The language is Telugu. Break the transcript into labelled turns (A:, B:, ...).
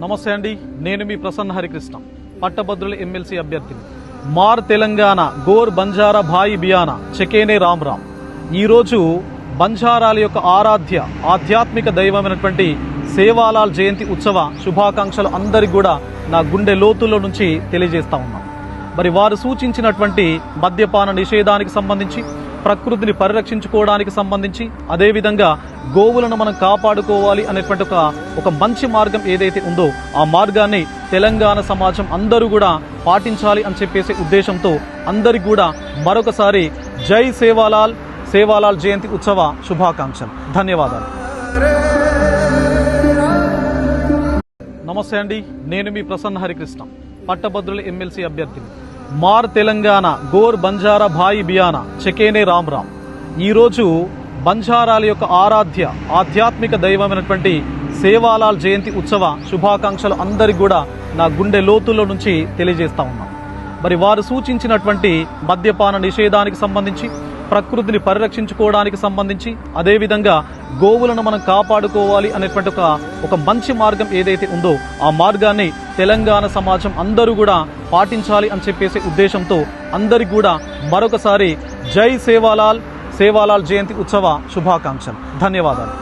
A: నమస్తే అండి, నేను మీ ప్రసన్న హరికృష్ణ, పట్టభద్రుల ఎమ్మెల్సీ అభ్యర్థిని. మార్ తెలంగాణ గోర్ బంజారా భాయి బియానా చెకేనే రామ్ రామ్. ఈరోజు బంజారాల యొక్క ఆధ్యాత్మిక దైవమైనటువంటి సేవాలాల్ జయంతి ఉత్సవ శుభాకాంక్షలు అందరికి కూడా నా గుండె లోతుల్లో నుంచి తెలియజేస్తా ఉన్నాను. మరి వారు సూచించినటువంటి మద్యపాన నిషేధానికి సంబంధించి, ప్రకృతిని పరిరక్షించుకోవడానికి సంబంధించి, అదేవిధంగా గోవులను మనం కాపాడుకోవాలి అనేటువంటి ఒక మంచి మార్గం ఏదైతే ఉందో ఆ మార్గాన్ని తెలంగాణ సమాజం అందరూ కూడా పాటించాలి అని చెప్పేసి ఉద్దేశంతో అందరికి కూడా మరొకసారి జై సేవాలాల్ జయంతి ఉత్సవ శుభాకాంక్షలు. ధన్యవాదాలు. నమస్తే అండి, నేను మీ ప్రసన్న హరికృష్ణ, పట్టభద్రుల ఎమ్మెల్సీ అభ్యర్థిని. మార్ తెలంగాణ గోర్ బంజారా భాయి బియానా చెకేనే రామ్ రామ్. ఈరోజు బంజారాల యొక్క ఆధ్యాత్మిక దైవమైనటువంటి సేవాలాల్ జయంతి ఉత్సవ శుభాకాంక్షలు అందరికి కూడా నా గుండె లోతుల్లో నుంచి తెలియజేస్తా ఉన్నాను. మరి వారు సూచించినటువంటి మద్యపాన నిషేధానికి సంబంధించి, ప్రకృతిని పరిరక్షించుకోవడానికి సంబంధించి, అదేవిధంగా గోవులను మనం కాపాడుకోవాలి అనేటువంటి ఒక మంచి మార్గం ఏదైతే ఉందో ఆ మార్గాన్ని తెలంగాణ సమాజం అందరూ కూడా పాటించాలి అని చెప్పేసి ఉద్దేశంతో అందరికి కూడా మరొకసారి జై సేవాలాల్ జయంతి ఉత్సవ శుభాకాంక్షలు. ధన్యవాదాలు.